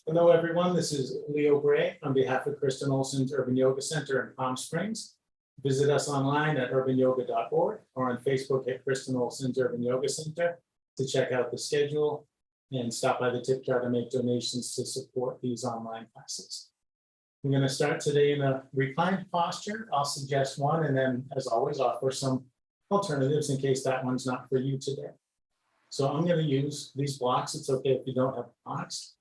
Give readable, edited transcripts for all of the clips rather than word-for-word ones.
Hello, everyone. This is Leo Bray on behalf of Kristen Olson's Urban Yoga Center in Palm Springs. Visit us online at urbanyoga.org or on Facebook at Kristen Olson's Urban Yoga Center to check out the schedule and stop by the tip jar to make donations to support these online classes. We're going to start today in a reclined posture. I'll suggest one and then, as always, offer some alternatives in case that one's not for you today. So I'm going to use these blocks. It's okay if you don't have blocks.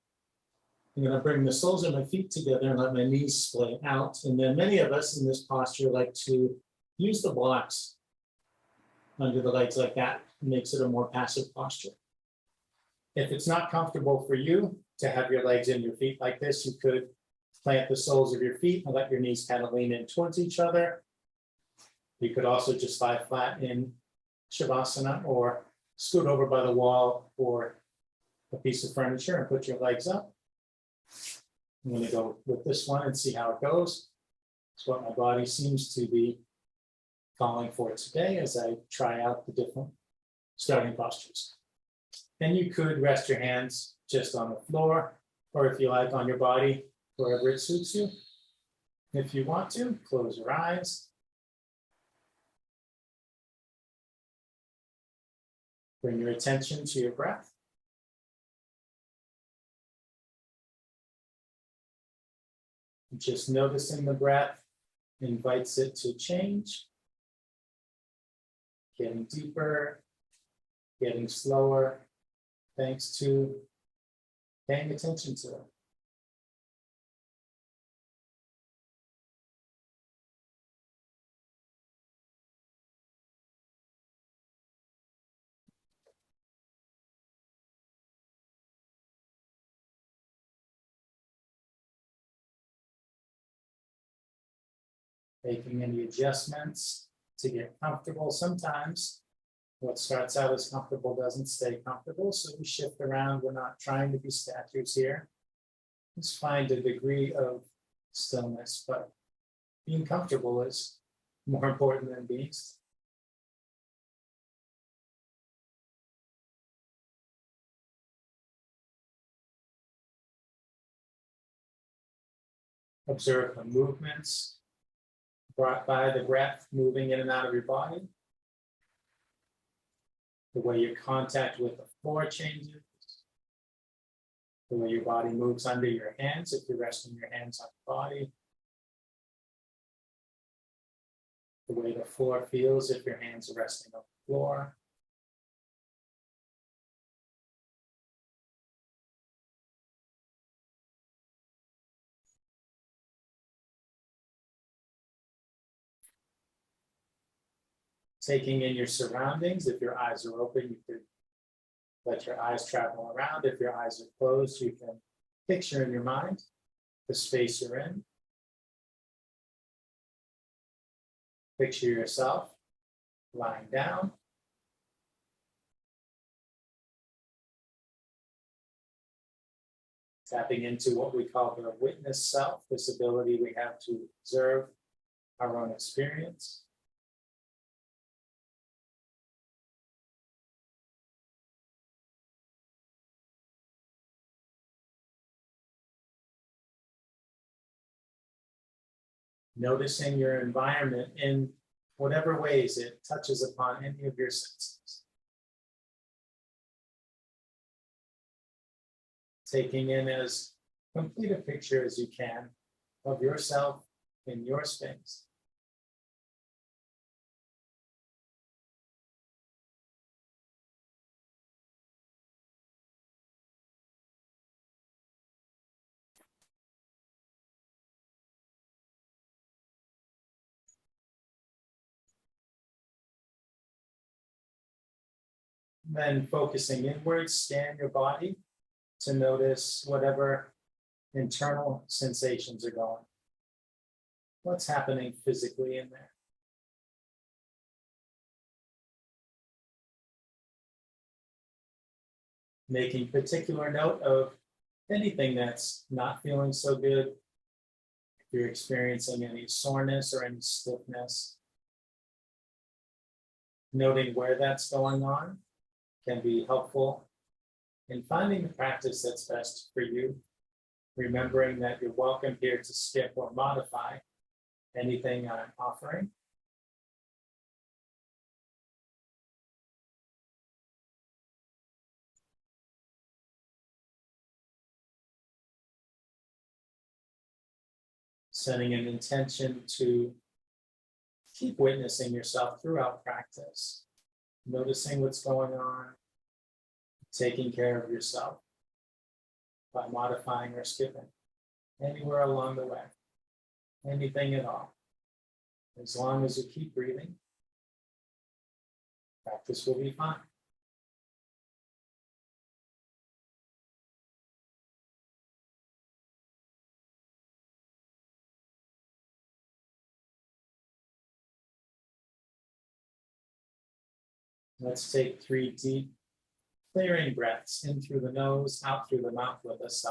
I'm going to bring the soles of my feet together and let my knees splay out. And then many of us in this posture like to use the blocks under the legs like that. It makes it a more passive posture. If it's not comfortable for you to have your legs in your feet like this, you could plant the soles of your feet and let your knees kind of lean in towards each other. You could also just lie flat in Shavasana or scoot over by the wall or a piece of furniture and put your legs up. I'm going to go with this one and see how it goes. It's what my body seems to be calling for today as I try out the different starting postures. And you could rest your hands just on the floor, or if you like, on your body, wherever it suits you. If you want to, close your eyes. Bring your attention to your breath. Just noticing the breath invites it to change, getting deeper, getting slower, thanks to paying attention to it. Making any adjustments to get comfortable. Sometimes what starts out as comfortable doesn't stay comfortable, so we shift around. We're not trying to be statues here. Let's find a degree of stillness, but being comfortable is more important than being still. Observe the movements brought by the breath moving in and out of your body. The way your contact with the floor changes. The way your body moves under your hands if you're resting your hands on the body. The way the floor feels if your hands are resting on the floor. Taking in your surroundings. If your eyes are open, you could let your eyes travel around. If your eyes are closed, you can picture in your mind the space you're in. Picture yourself lying down. Tapping into what we call the witness self, this ability we have to observe our own experience. Noticing your environment in whatever ways it touches upon any of your senses. Taking in as complete a picture as you can of yourself in your space. Then focusing inwards, scan your body to notice whatever internal sensations are going. What's happening physically in there? Making particular note of anything that's not feeling so good. If you're experiencing any soreness or any stiffness, noting where that's going on can be helpful in finding the practice that's best for you remembering that you're welcome here to skip or modify anything I'm offering. Setting an intention to keep witnessing yourself throughout practice, noticing what's going on, taking care of yourself by modifying or skipping anywhere along the way, anything at all. As long as you keep breathing, practice will be fine. Let's take 3 deep, clearing breaths in through the nose, out through the mouth with a sigh.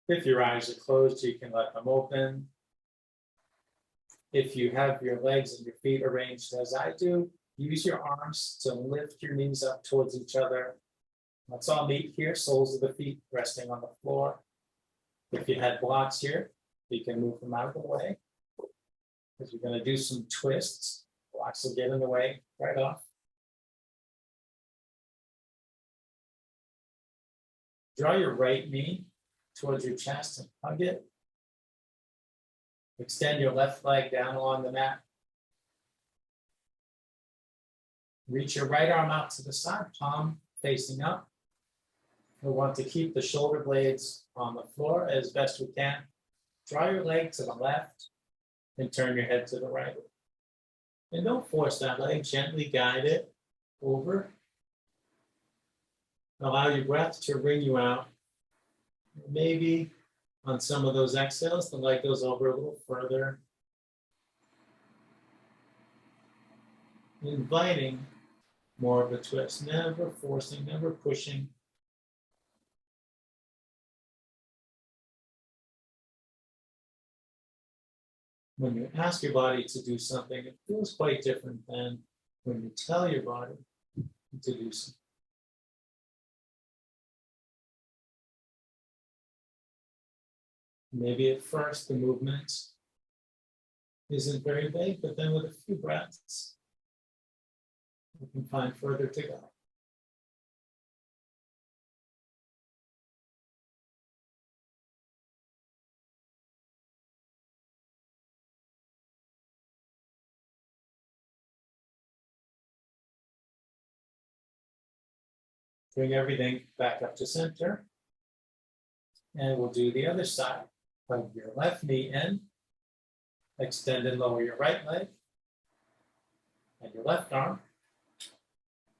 If your eyes are closed, you can let them open. If you have your legs and your feet arranged as I do, use your arms to lift your knees up towards each other. Let's all meet here, soles of the feet resting on the floor. If you had blocks here, you can move them out of the way. Because you're going to do some twists. Blocks will get in the way right off. Draw your right knee towards your chest and hug it. Extend your left leg down along the mat. Reach your right arm out to the side, palm facing up. We want to keep the shoulder blades on the floor as best we can. Draw your leg to the left and turn your head to the right. And don't force that leg, gently guide it over. Allow your breath to wring you out. Maybe on some of those exhales, the leg goes over a little further. Inviting more of a twist, never forcing, never pushing. When you ask your body to do something, it feels quite different than when you tell your body to do something. Maybe at first the movement isn't very big, but then with a few breaths, you can find further to go. Bring everything back up to center. And we'll do the other side. Plug your left knee in. Extend and lower your right leg. And your left arm.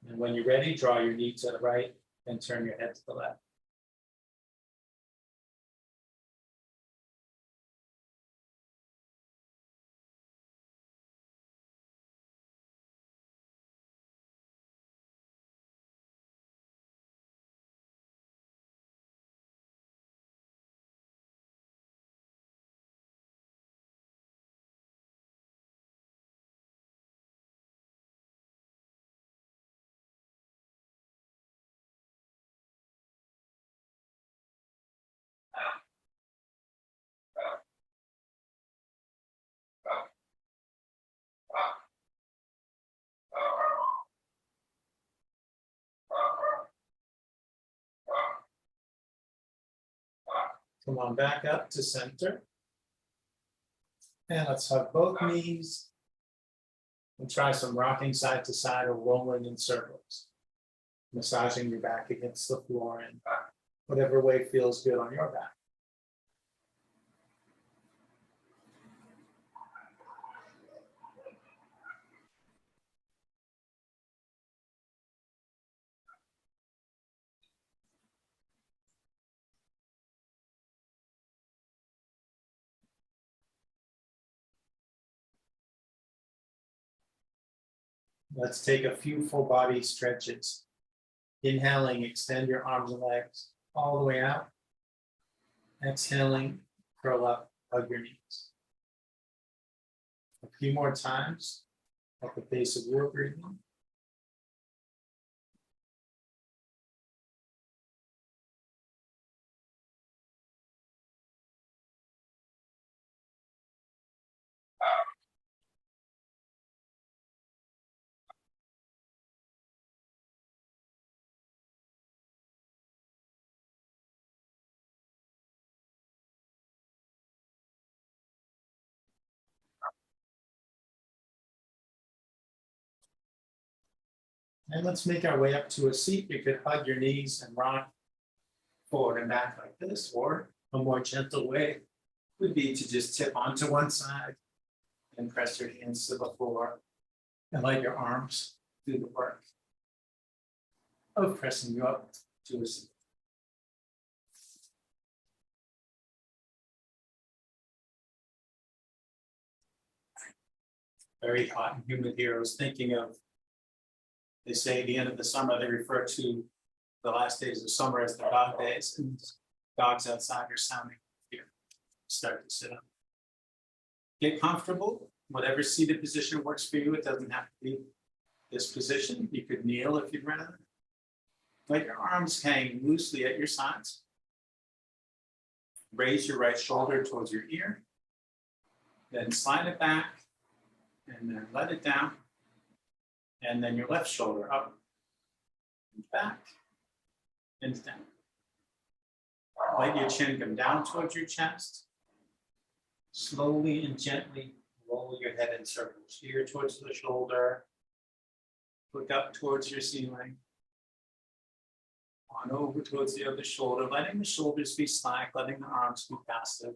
And when you're ready, draw your knee to the right and turn your head to the left. Come on back up to center. And let's hug both knees. And try some rocking side to side or rolling in circles. Massaging your back against the floor in whatever way feels good on your back. Let's take a few full body stretches. Inhaling, extend your arms and legs all the way out. Exhaling, curl up, hug your knees. A few more times at the pace of your breathing. And let's make our way up to a seat. You could hug your knees and rock forward and back like this, or a more gentle way would be to just tip onto one side and press your hands to the floor and let your arms do the work of pressing you up to a seat. Very hot and humid here. I was thinking of, they say at the end of the summer, they refer to the last days of summer as the dog days, and dogs outside are sounding here. Start to sit up. Get comfortable, whatever seated position works for you. It doesn't have to be this position. You could kneel if you'd rather. Let your arms hang loosely at your sides. Raise your right shoulder towards your ear. Then slide it back, and then let it down. And then your left shoulder up, and back, and down. Let your chin come down towards your chest. Slowly and gently roll your head in circles. Ear towards the shoulder. Look up towards your ceiling. On over towards the other shoulder, letting the shoulders be slack, letting the arms be passive.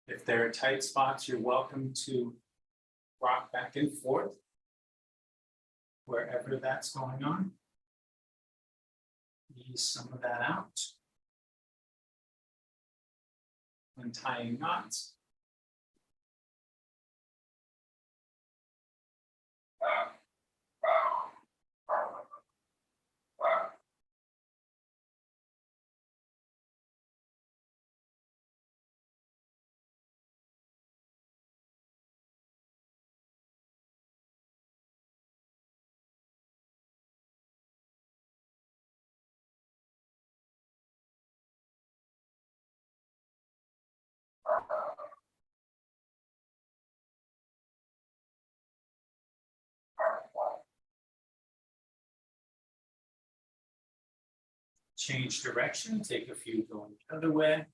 If there are tight spots, you're welcome to rock back and forth wherever that's going on. Ease some of that out. When tying knots. Change direction, take a few going the other way.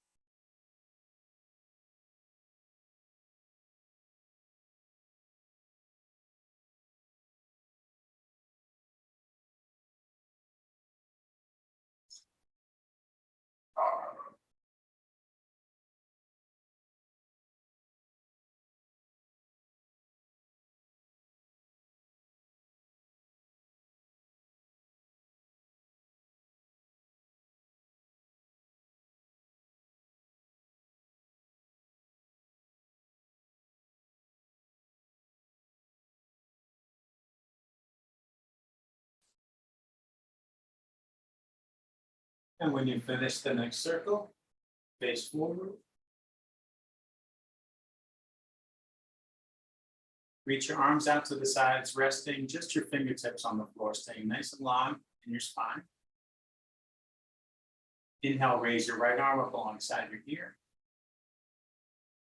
And when you finish the next circle, face forward. Reach your arms out to the sides, resting just your fingertips on the floor, staying nice and long in your spine. Inhale, raise your right arm up alongside your ear.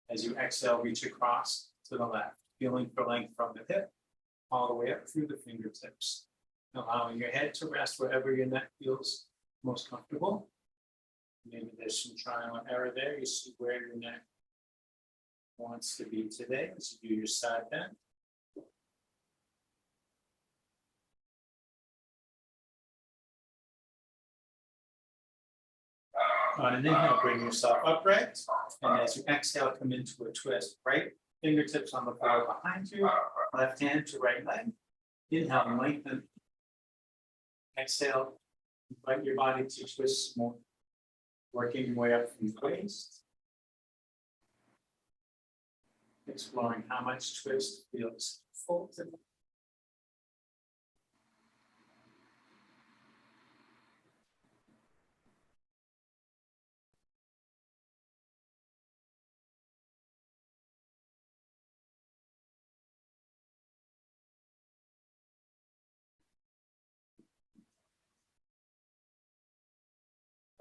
As you exhale, reach across to the left, feeling for length from the hip, all the way up through the fingertips. Allowing your head to rest wherever your neck feels most comfortable. Maybe there's some trial and error there. You see where your neck wants to be today as you do your side bend. On an inhale, bring yourself upright. And as you exhale, come into a twist. Right fingertips on the floor behind you. Left hand to right leg. Inhale and lengthen. Exhale. Invite your body to twist more. Working your way up from the waist. Exploring how much twist feels full to me.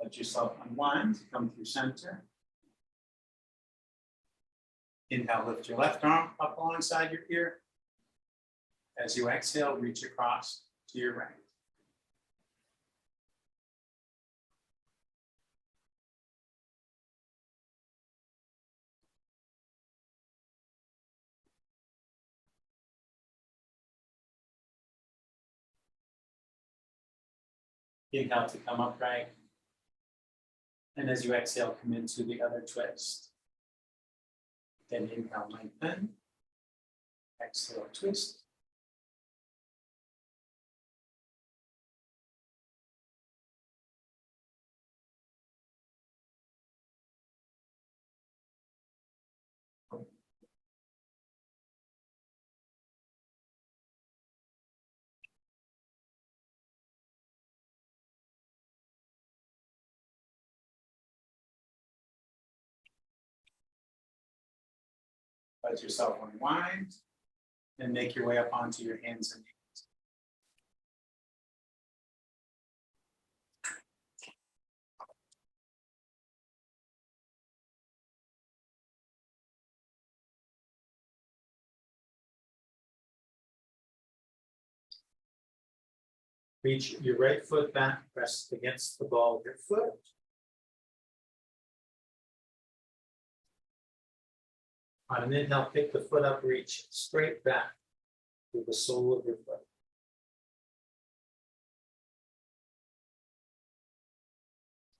Let yourself unwind, come through center. Inhale, lift your left arm up alongside your ear. As you exhale, reach across to your right. Inhale to come upright. And as you exhale, come into the other twist. Then inhale, lengthen. Exhale, twist. Let yourself unwind and make your way up onto your hands and knees. Reach your right foot back, press against the ball of your foot. On an inhale, pick the foot up, reach straight back to the sole of your foot.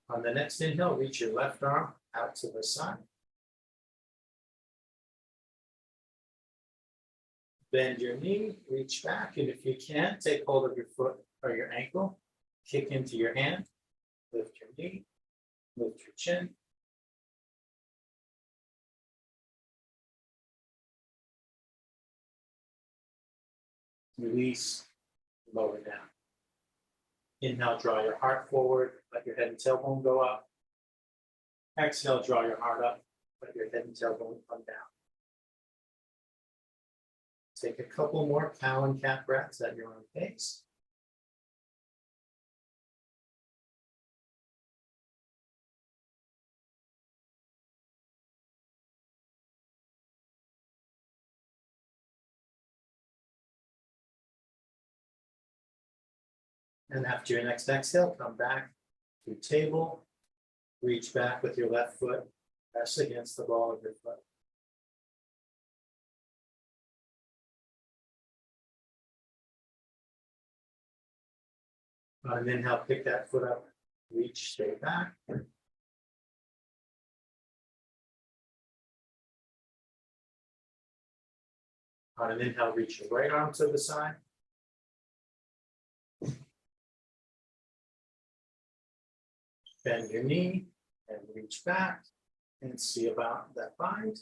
On the next inhale, reach your left arm out to the side. Bend your knee, reach back, and if you can, take hold of your foot or your ankle, kick into your hand, lift your knee, lift your chin. Release, lower down. Inhale, draw your heart forward, let your head and tailbone go up. Exhale, draw your heart up, let your head and tailbone come down. Take a couple more cow and cat breaths at your own pace. And after your next exhale, come back to table, reach back with your left foot, press against the ball of your foot. On an inhale, pick that foot up, reach straight back. On an inhale, reach your right arm to the side. Bend your knee and reach back and see about that bind.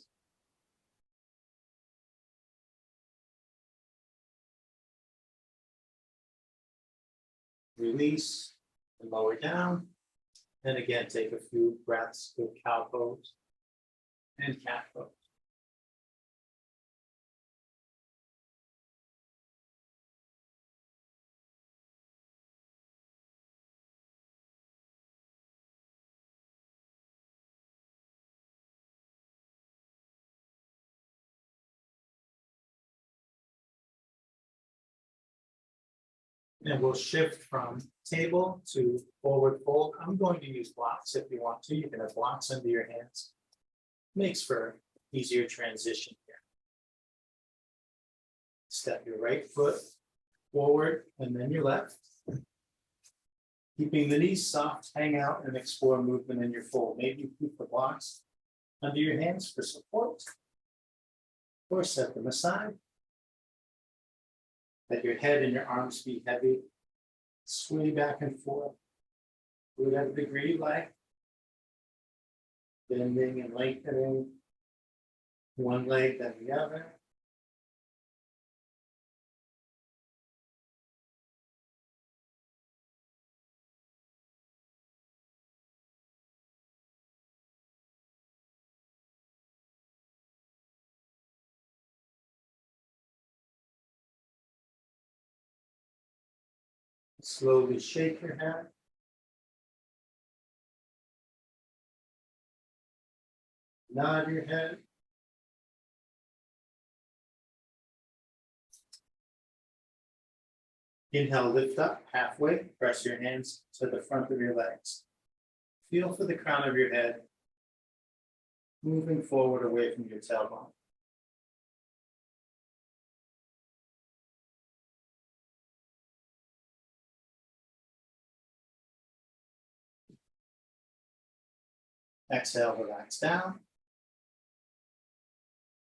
Release and lower down. And again, take a few breaths with cow pose and cat pose. And we'll shift from table to forward fold. I'm going to use blocks if you want to. You can have blocks under your hands. Makes for easier transition here. Step your right foot forward and then your left. Keeping the knees soft, hang out and explore movement in your fold. Maybe you keep the blocks under your hands for support or set them aside. Let your head and your arms be heavy. Sway back and forth. Whatever degree you like. Bending and lengthening. one leg then the other. Slowly shake your head. Nod your head. Inhale, lift up halfway, press your hands to the front of your legs. Feel for the crown of your head, moving forward away from your tailbone. Exhale, relax down.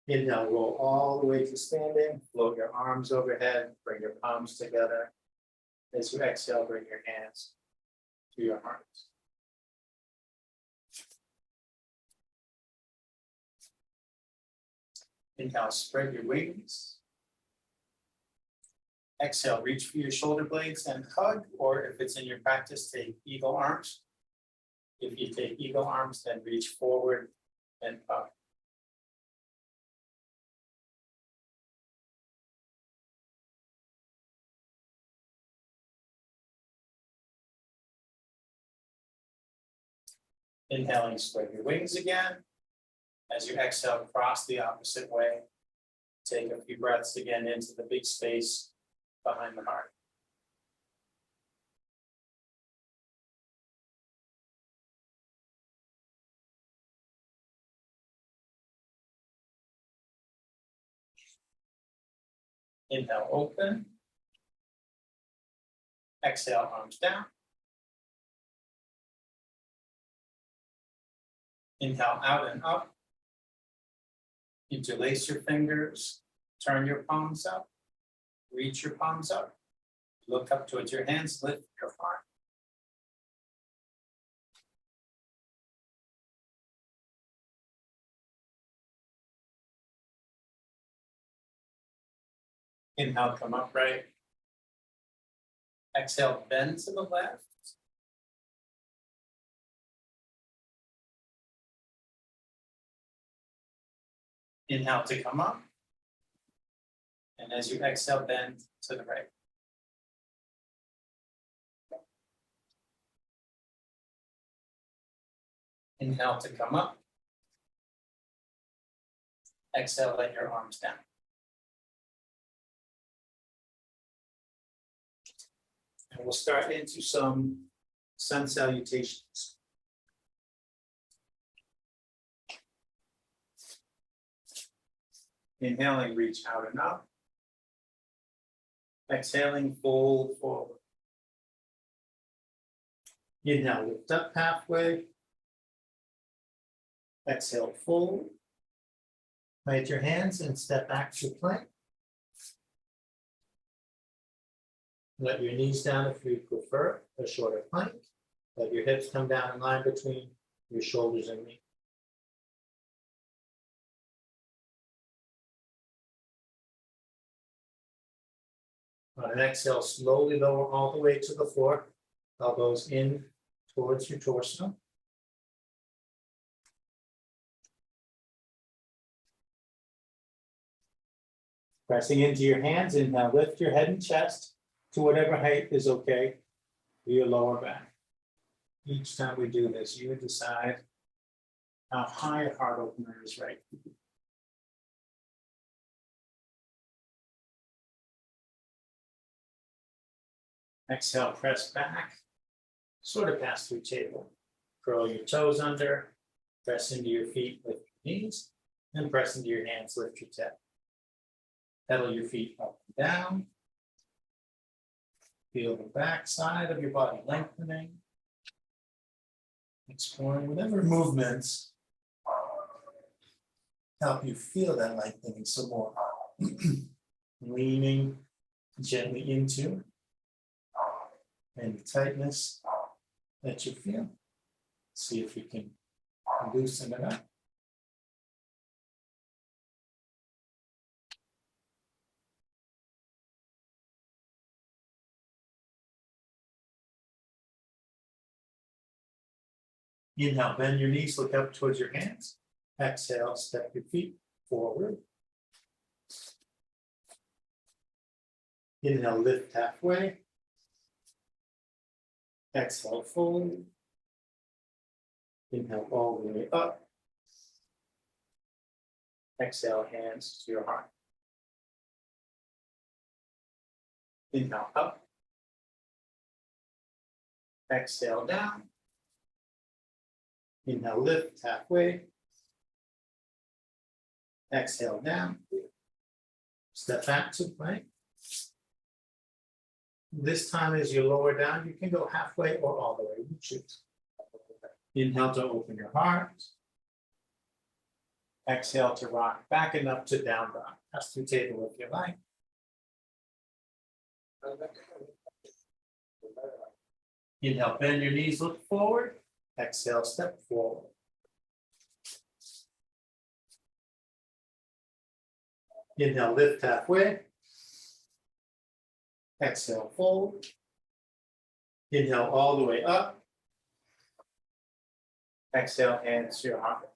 Inhale, roll all the way to standing, float your arms overhead, bring your palms together. As you exhale, bring your hands to your hearts. Inhale, spread your wings. Exhale, reach for your shoulder blades and hug, or if it's in your practice, take eagle arms. If you take eagle arms, then reach forward and hug. Inhaling, spread your wings again. As you exhale, cross the opposite way. Take a few breaths again into the big space behind the heart. Inhale, open. Exhale, arms down. Inhale, out and up. Interlace your fingers, turn your palms up, reach your palms up, look up towards your hands, lift your heart. Inhale, come upright. Exhale, bend to the left. Inhale to come up. And as you exhale, bend to the right. Inhale to come up. Exhale, let your arms down. And we'll start into some sun salutations. Inhaling, reach out and up. Exhaling, fold forward. Inhale, lift up halfway. Exhale, fold. Plant your hands and step back to plank. Let your knees down if you prefer a shorter plank. Let your hips come down in line between your shoulders and knees. On an exhale, slowly lower all the way to the floor. Elbows in towards your torso. Pressing into your hands, inhale, lift your head and chest to whatever height is okay for your lower back. Each time we do this, you decide how high a heart opener is right. Exhale, press back, sort of pass through table. Curl your toes under, press into your feet, lift your knees, and press into your hands, lift your tail. Pedal your feet up and down. Feel the back side of your body lengthening. Exploring whatever movements help you feel that lengthening some more. Leaning gently into any tightness that you feel. See if you can loosen it up. Inhale, bend your knees, look up towards your hands. Exhale, step your feet forward. Inhale, lift halfway. Exhale, fold. Inhale all the way up. Exhale, hands to your heart. Inhale up. Exhale down. Inhale, lift halfway. Exhale down. Step back to plank. This time as you lower down, you can go halfway or all the way, you choose. Inhale to open your heart. Exhale to rock back and up to down dog. Pass through table if you like. Inhale, bend your knees, look forward. Exhale, step forward. Inhale, lift halfway. Exhale, fold. Inhale all the way up. Exhale, hands to your heart.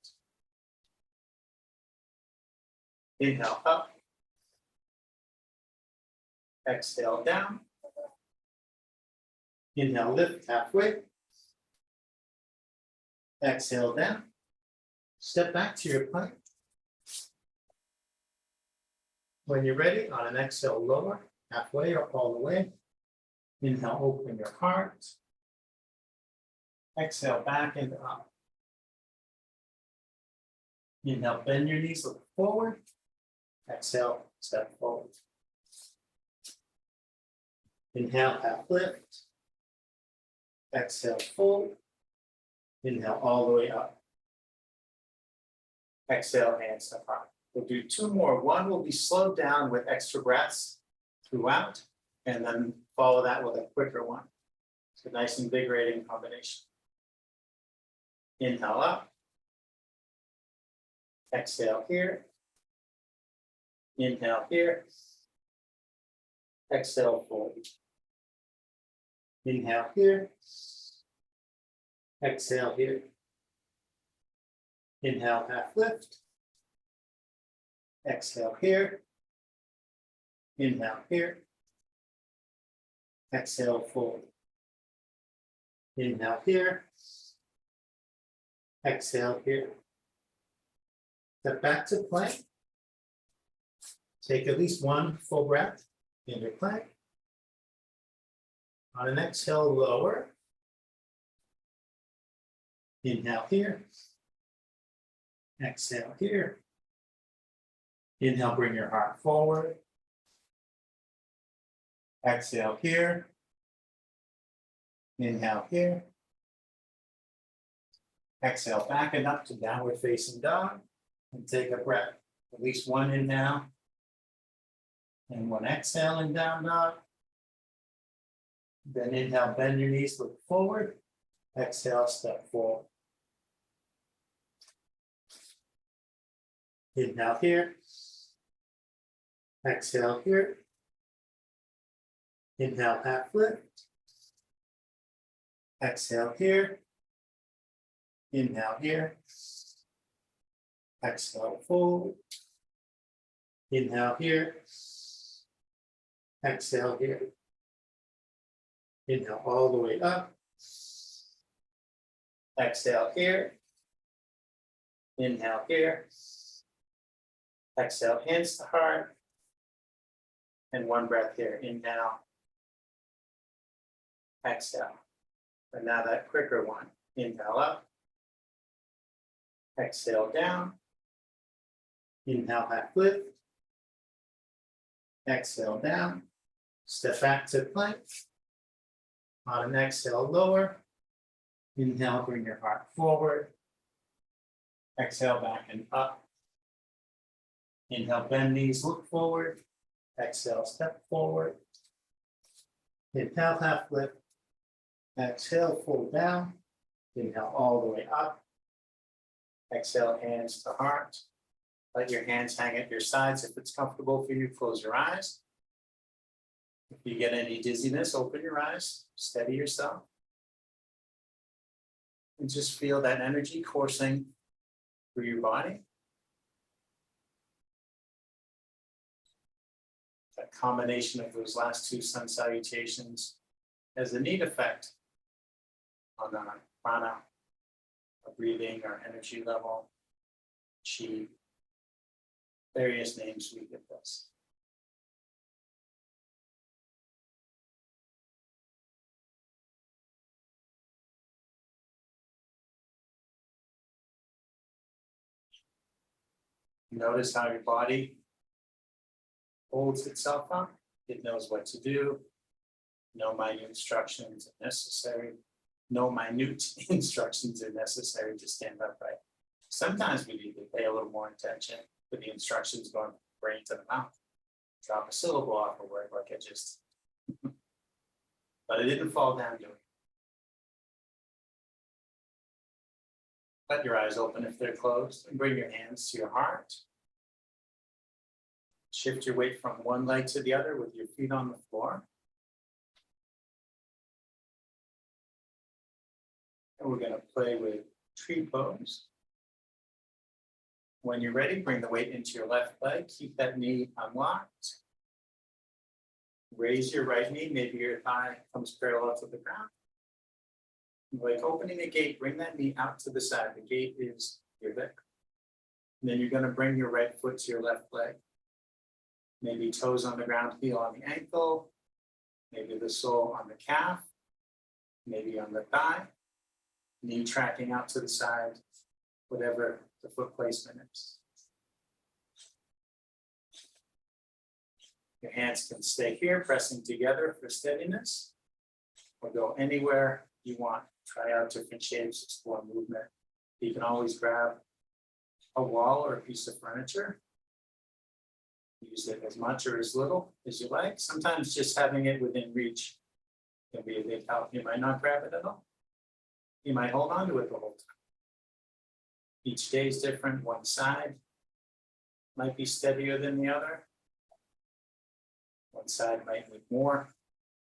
Inhale up. Exhale down. Inhale, lift halfway. Exhale down. Step back to your plank. When you're ready, on an exhale, lower, halfway or all the way. Inhale, open your heart. Exhale, back and up. Inhale, bend your knees, look forward. Exhale, step forward. Inhale, half lift. Exhale, fold. Inhale all the way up. Exhale, hands to heart. We'll do two more. One will be slowed down with extra breaths throughout, and then follow that with a quicker one. It's a nice invigorating combination. Inhale up. Exhale here. Inhale here. Exhale forward. Inhale here. Exhale here. Inhale, half lift. Exhale here. Inhale here. Exhale forward. Inhale here. Exhale here. Step back to plank. Take at least one full breath in your plank. On an exhale, lower. Inhale here. Exhale here. Inhale, bring your heart forward. Exhale here. Inhale here. Exhale back and up to downward facing dog. And take a breath. At least one inhale. And one exhale and down dog. Then inhale, bend your knees, look forward. Exhale, step forward. Inhale here. Exhale here. Inhale, half lift. Exhale here. Inhale here. Exhale, fold. Inhale here. Exhale here. Inhale all the way up. Exhale here. Inhale here. Exhale, hands to heart. And one breath here. Inhale. Exhale. And now that quicker one. Inhale up. Exhale down. Inhale, half lift. Exhale down. Step back to plank. On an exhale, lower. Inhale, bring your heart forward. Exhale, back and up. Inhale, bend knees, look forward. Exhale, step forward. Inhale, half lift. Exhale, fold down. Inhale all the way up. Exhale, hands to heart. Let your hands hang at your sides. If it's comfortable for you, close your eyes. If you get any dizziness, open your eyes, steady yourself. And just feel that energy coursing through your body. That combination of those last two sun salutations has a neat effect on our prana, our breathing, our energy level, chi, various names we give this. Notice how your body holds itself up. It knows what to do. No minute instructions are necessary. No minute instructions are necessary to stand upright. Sometimes we need to pay a little more attention to the instructions going from the brain to the mouth. Drop a syllable off a word like I just. But it didn't fall down to it. Let your eyes open if they're closed and bring your hands to your heart. Shift your weight from one leg to the other with your feet on the floor. And we're going to play with tree pose. When you're ready, bring the weight into your left leg. Keep that knee unlocked. Raise your right knee. Maybe your thigh comes parallel to the ground. Like opening a gate, bring that knee out to the side. The gate is your leg. And then you're going to bring your right foot to your left leg. Maybe toes on the ground, heel on the ankle. Maybe the sole on the calf. Maybe on the thigh. Knee tracking out to the side, whatever the foot placement is. Your hands can stay here, pressing together for steadiness, or go anywhere you want. Try out different shapes, explore movement. You can always grab a wall or a piece of furniture. Use it as much or as little as you like. Sometimes just having it within reach can be a big help. You might not grab it at all. You might hold on to it the whole time. Each day is different. One side might be steadier than the other. One side might need more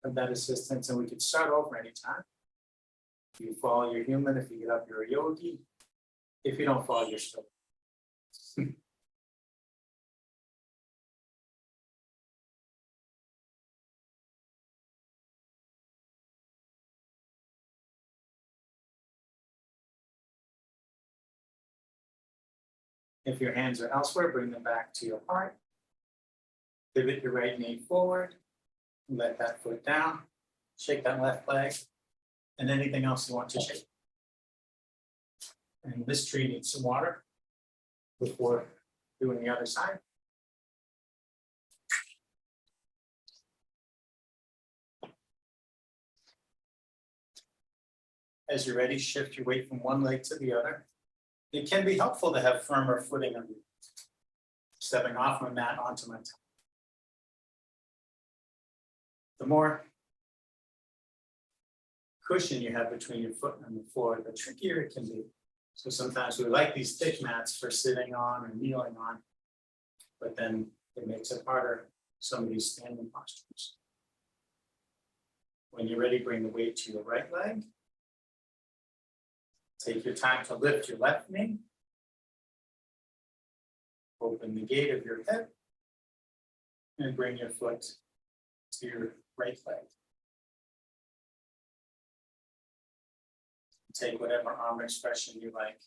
of that assistance, and we could start over anytime. If you fall, you're human. If you get up, you're a yogi. If you don't fall, you're still. If your hands are elsewhere, bring them back to your heart. Pivot your right knee forward. Let that foot down. Shake that left leg. And anything else you want to shake. And this tree needs some water before doing the other side. As you're ready, shift your weight from one leg to the other. It can be helpful to have firmer footing on you. Stepping off my mat onto my toe. The more cushion you have between your foot and the floor, the trickier it can be. So sometimes we like these thick mats for sitting on or kneeling on, but then it makes it harder, some of these standing postures. When you're ready, bring the weight to your right leg. Take your time to lift your left knee. Open the gate of your hip. And bring your foot to your right leg. Take whatever arm expression you like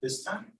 this time.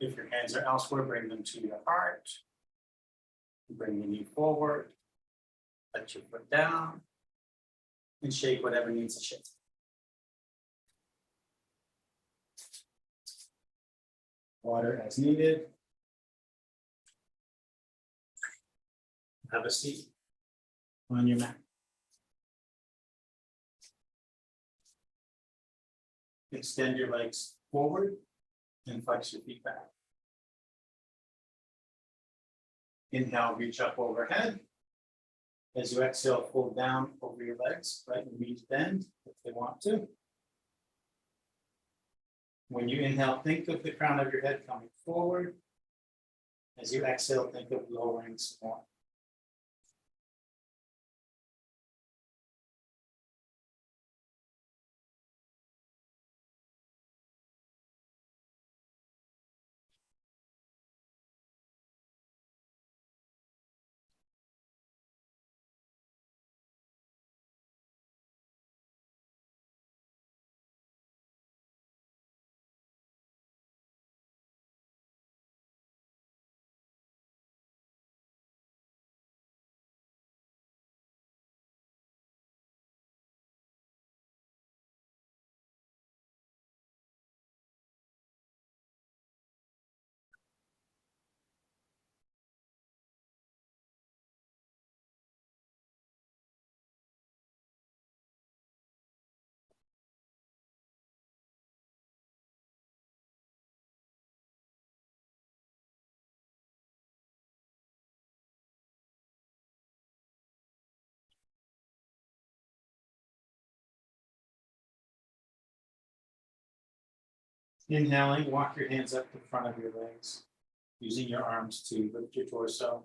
If your hands are elsewhere, bring them to your heart. Bring the knee forward. Let your foot down. And shake whatever needs to shake. Water as needed. Have a seat on your mat. Extend your legs forward and flex your feet back. Inhale, reach up overhead. As you exhale, fold down over your legs, right your knees bend if they want to. When you inhale, think of the crown of your head coming forward. As you exhale, think of lowering some more. Inhaling, walk your hands up the front of your legs, using your arms to lift your torso.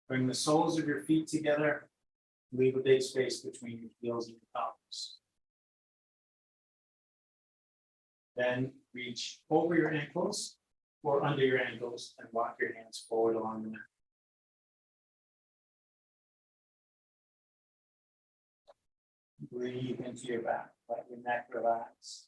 Bring the soles of your feet together. Leave a big space between your heels and your toes. Then reach over your ankles or under your ankles and walk your hands forward along the mat. Breathe into your back, let your neck relax.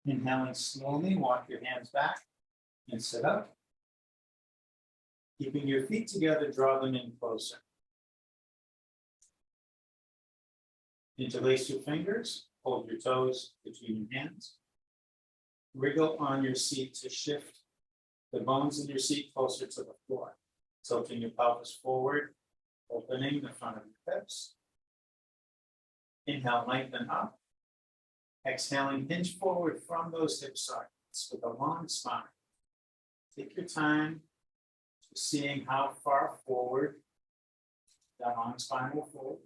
Inhaling slowly, walk your hands back and sit up. Keeping your feet together, draw them in closer. Interlace your fingers, hold your toes between your hands. Wriggle on your seat to shift the bones in your seat closer to the floor. Tilting your pelvis forward, opening the front of your hips. Inhale, lengthen up. Exhaling, hinge forward from those hip sockets with a long spine. Take your time to seeing how far forward that long spine will fold.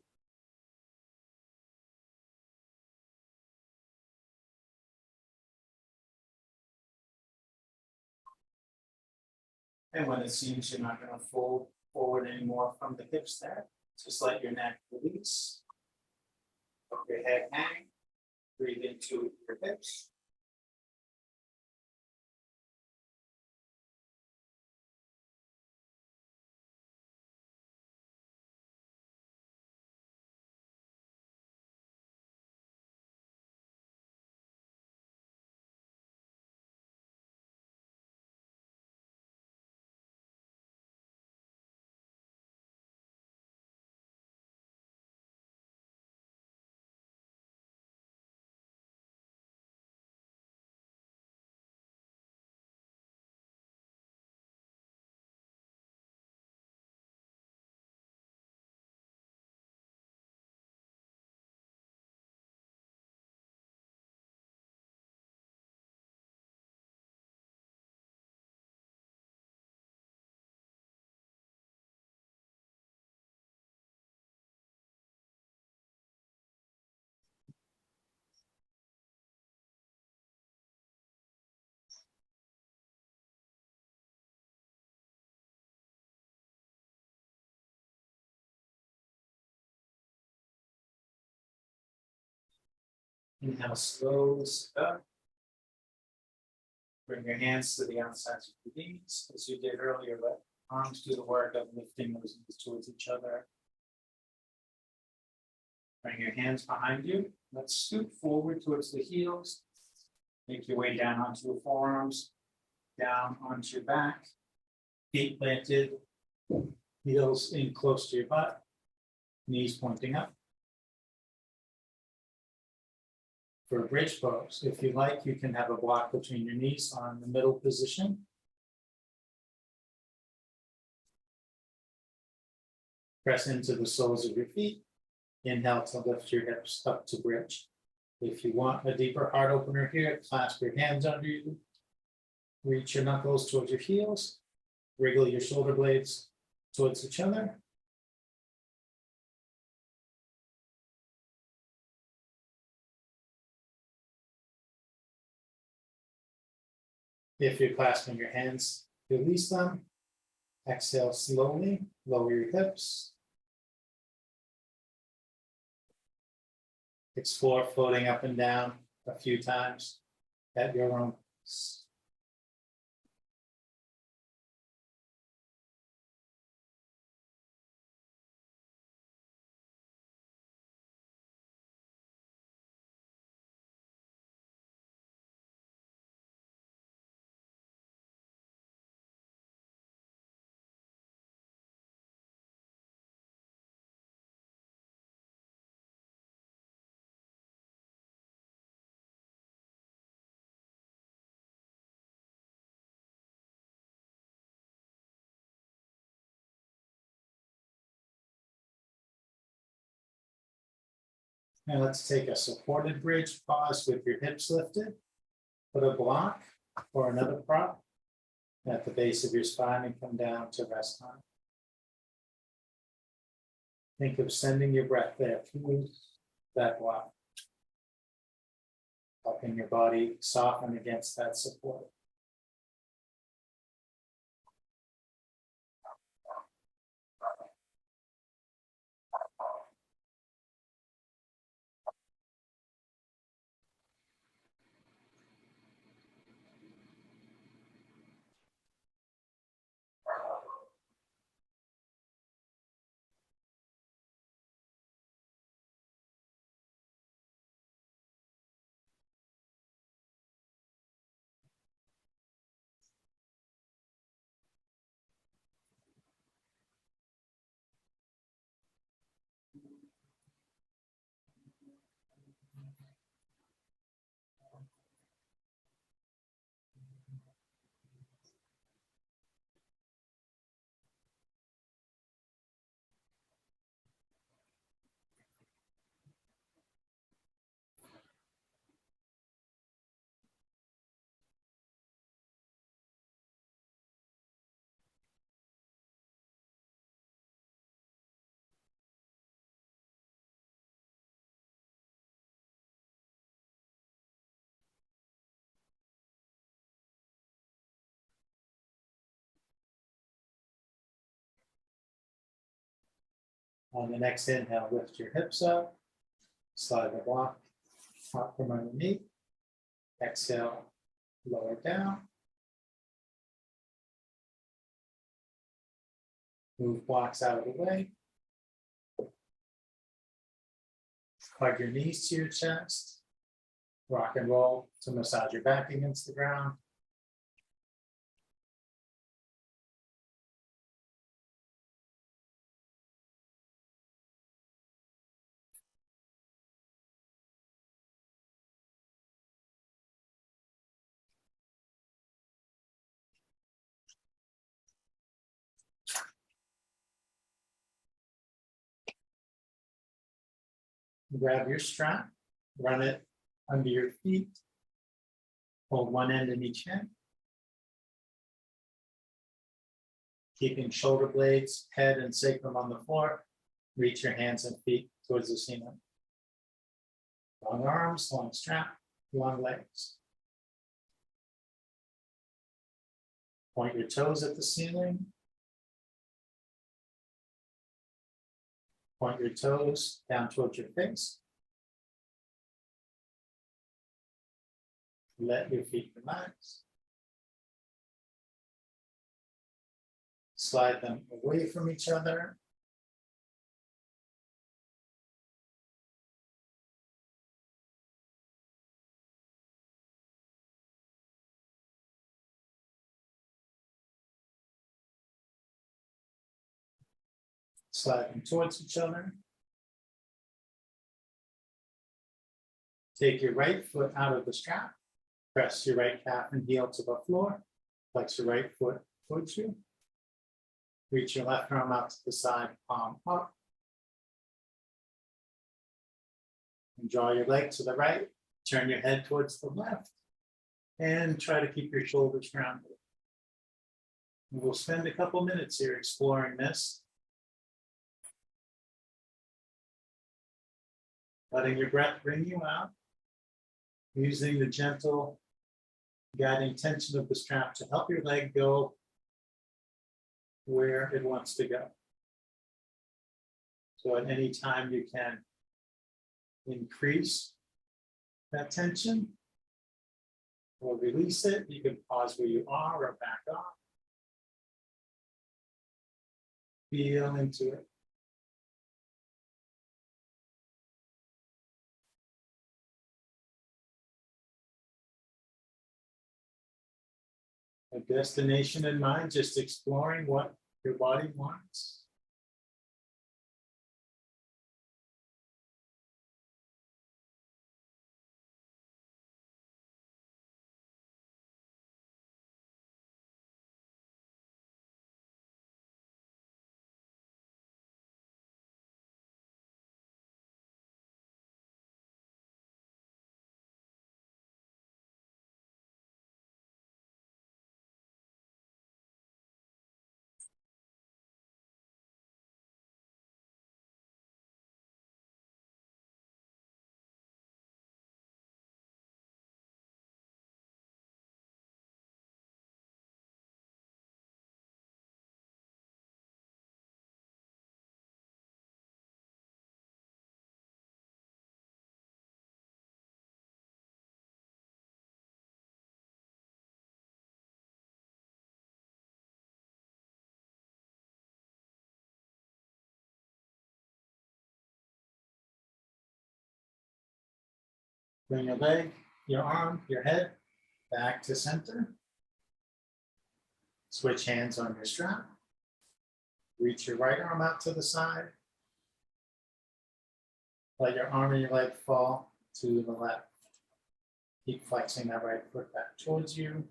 And when it seems you're not going to fold forward anymore from the hips there, just let your neck release. Let your head hang. Breathe into your hips. Inhale, slowly sit up. Bring your hands to the outsides of your knees, as you did earlier. Let arms do the work of lifting those knees towards each other. Bring your hands behind you. Let's scoot forward towards the heels. Make your way down onto your forearms, down onto your back. Feet planted, heels in close to your butt, knees pointing up. For a bridge pose, if you like, you can have a block between your knees on the middle position. Press into the soles of your feet. Inhale to lift your hips up to bridge. If you want a deeper heart opener here, clasp your hands under you. Reach your knuckles towards your heels. Wriggle your shoulder blades towards each other. If you're clasping your hands, release them. Exhale slowly, lower your hips. Explore floating up and down a few times at your own pace. And let's take a supported bridge pause with your hips lifted. Put a block or another prop at the base of your spine and come down to rest on. Think of sending your breath there through that block, helping your body soften against that support. On the next inhale, lift your hips up, slide the block out from underneath. Exhale, lower down. Move blocks out of the way. Hug your knees to your chest. Rock and roll to massage your back against the ground. Grab your strap, run it under your feet. Hold one end in each hand. Keeping shoulder blades, head, and sacrum on the floor. Reach your hands and feet towards the ceiling. Long arms, long strap, long legs. Point your toes at the ceiling. Point your toes down towards your face. Let your feet relax. Slide them away from each other. Slide them towards each other. Take your right foot out of the strap. Press your right calf and heel to the floor. Flex your right foot towards you. Reach your left arm out to the side, palm up. And draw your leg to the right. Turn your head towards the left. And try to keep your shoulders grounded. We'll spend a couple minutes here exploring this. Letting your breath bring you out. Using the gentle guiding tension of the strap to help your leg go where it wants to go. So at any time you can increase that tension or release it. You can pause where you are or back off. Feel into it. A destination in mind, just exploring what your body wants. Bring your leg, your arm, your head back to center. Switch hands on your strap. Reach your right arm out to the side. Let your arm and your leg fall to the left. Keep flexing that right foot back towards you.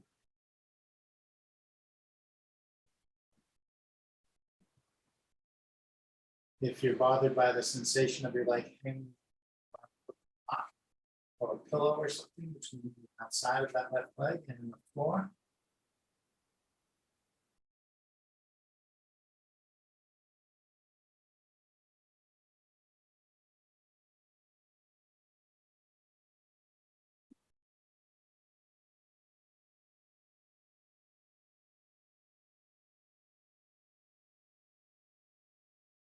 If you're bothered by the sensation of your leg hanging or a pillow or something between the outside of that left leg and the floor,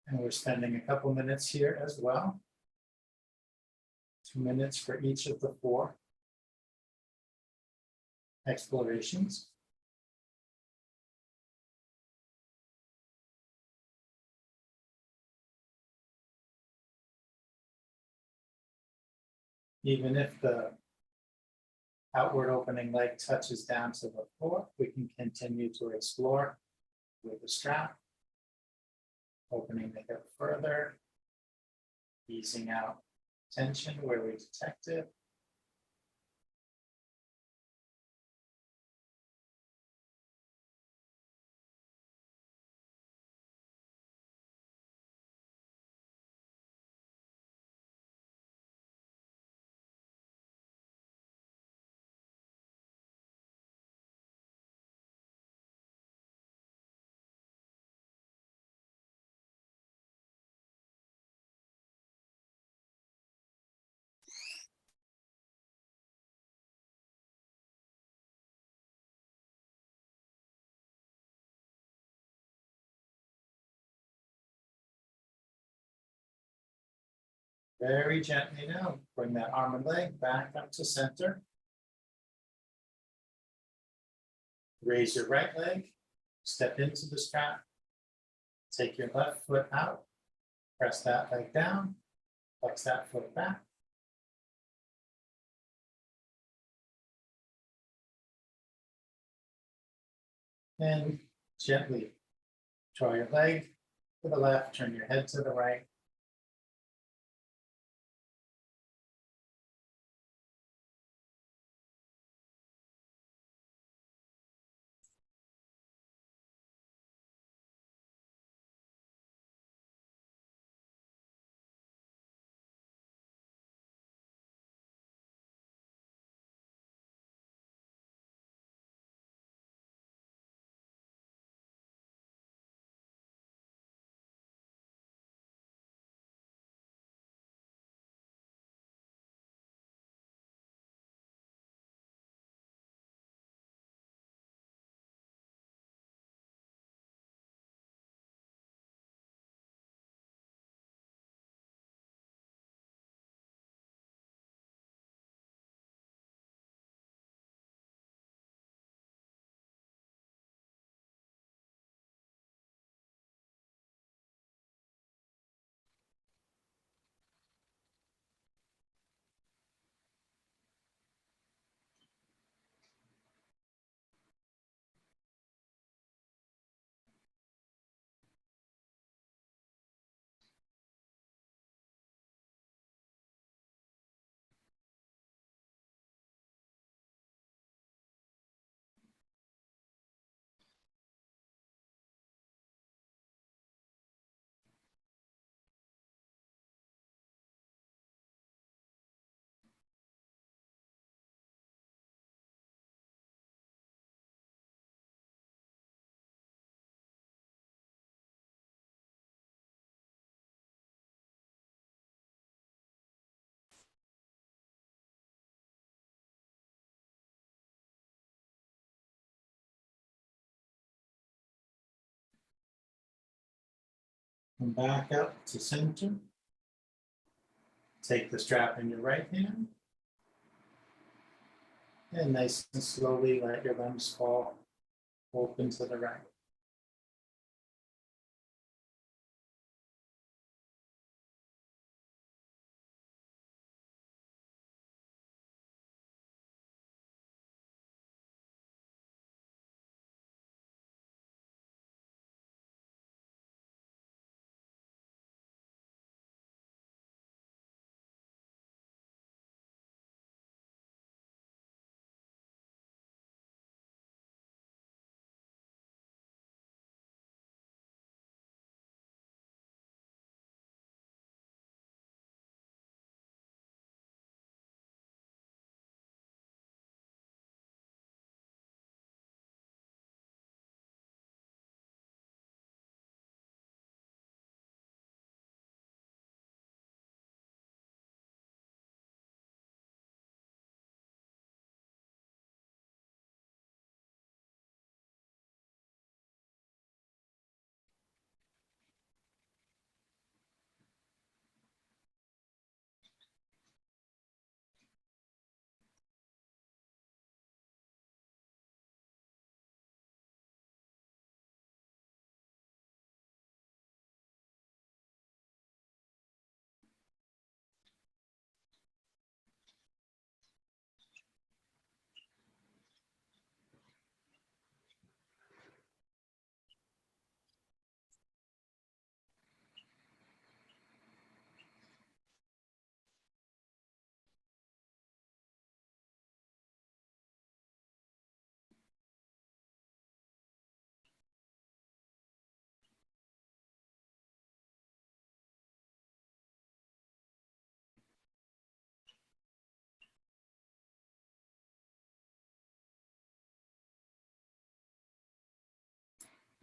and we're spending a couple minutes here as well. 2 minutes for each of the 4 explorations. Even if the outward opening leg touches down to the floor, we can continue to explore with the strap, opening the hip further, easing out tension where we detect it. Very gently now, bring that arm and leg back up to center. Raise your right leg, step into the strap. Take your left foot out, press that leg down, flex that foot back. And gently draw your leg to the left, turn your head to the right. Come back up to center. Take the strap in your right hand. And nice and slowly let your limbs fall open to the right.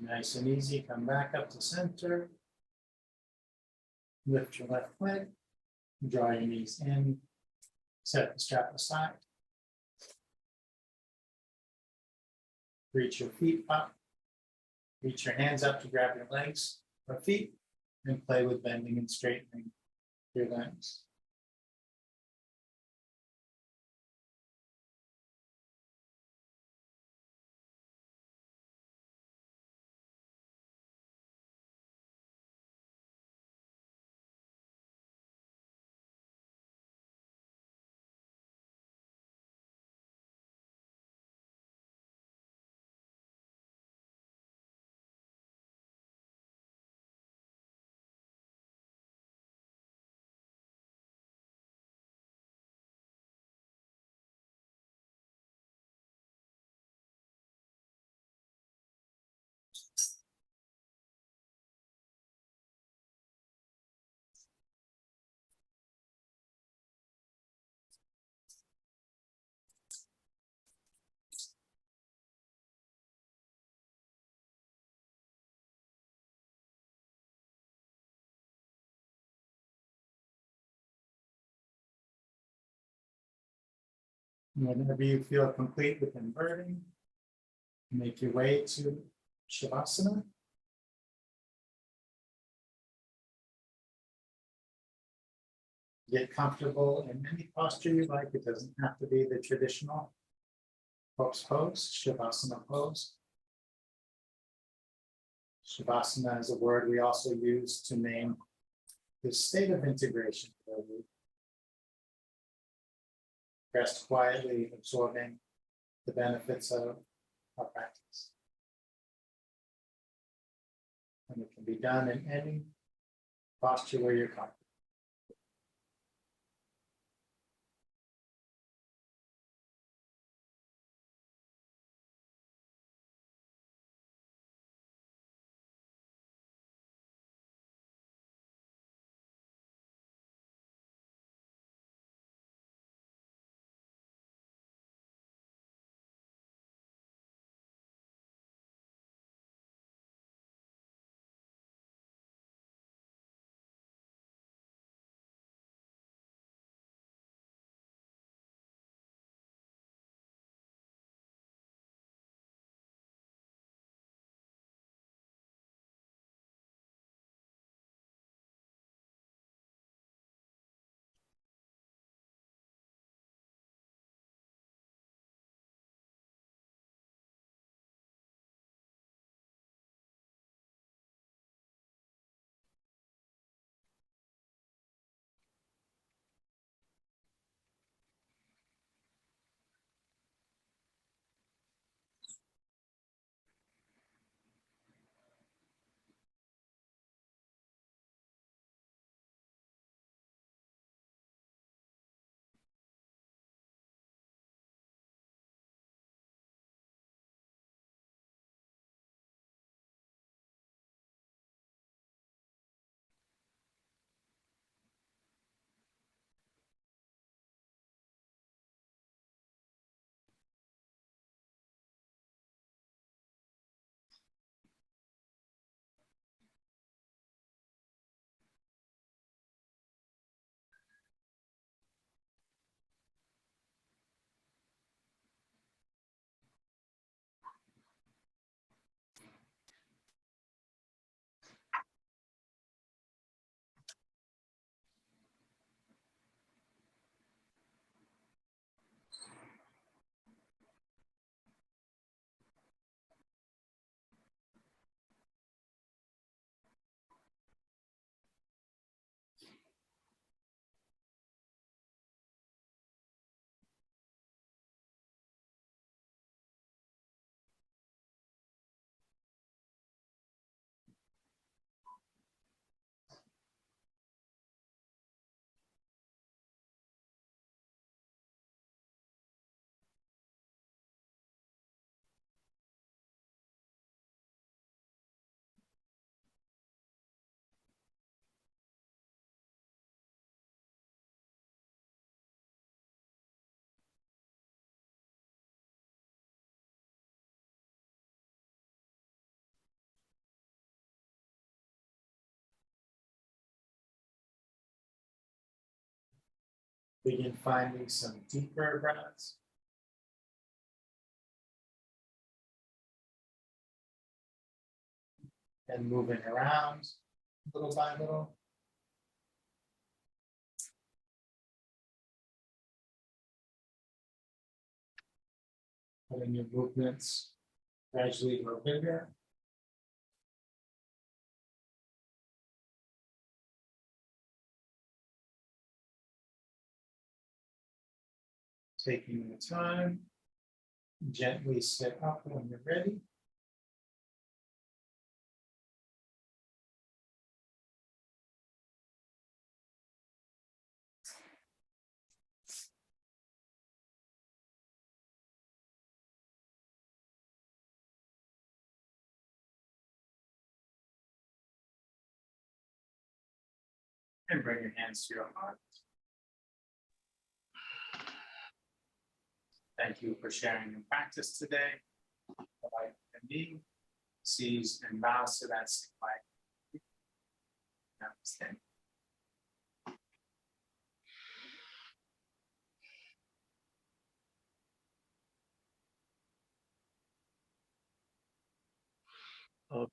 Nice and easy, come back up to center. Lift your left leg, draw your knees in, set the strap aside. Reach your feet up. Reach your hands up to grab your legs or feet and play with bending and straightening your limbs. Whenever you feel complete with inverting, make your way to Shavasana. Get comfortable in any posture you like. It doesn't have to be the traditional corpse pose, Shavasana pose. Shavasana is a word we also use to name this state of integration where we rest quietly, absorbing the benefits of our practice. And it can be done in any posture where you're comfortable. Begin finding some deeper breaths. And moving around little by little. Letting your movements gradually grow bigger. Taking the time, gently sit up when you're ready. And bring your hands to your heart. Thank you for sharing your practice today. The light in me sees and bows to that same light. Namaste. of